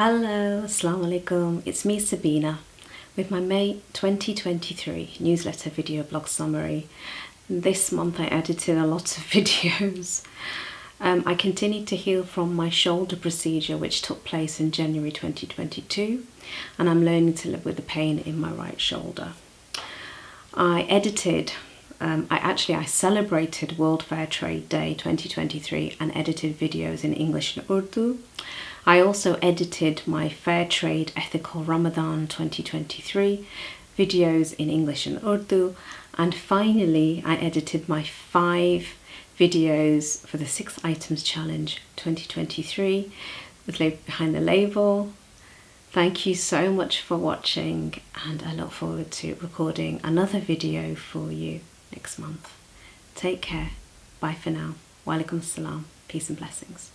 Hello, Assalamu alaikum, it's me Sabina with my May 2023 newsletter video blog summary. This month I edited a lot of videos. I continued to heal from my shoulder procedure which took place in January 2022 and I'm learning to live with the pain in my right shoulder. I celebrated World Fairtrade Day 2023 and edited videos in English and Urdu. I also edited my Fairtrade Ethical Ramadan 2023 videos in English and Urdu, and finally I edited my 5 videos for the 6 items challenge 2023 with behind the label. Thank you so much for watching, and I look forward to recording another video for you next month. Take care. Bye for now. Wa alaikum salam. Peace and blessings.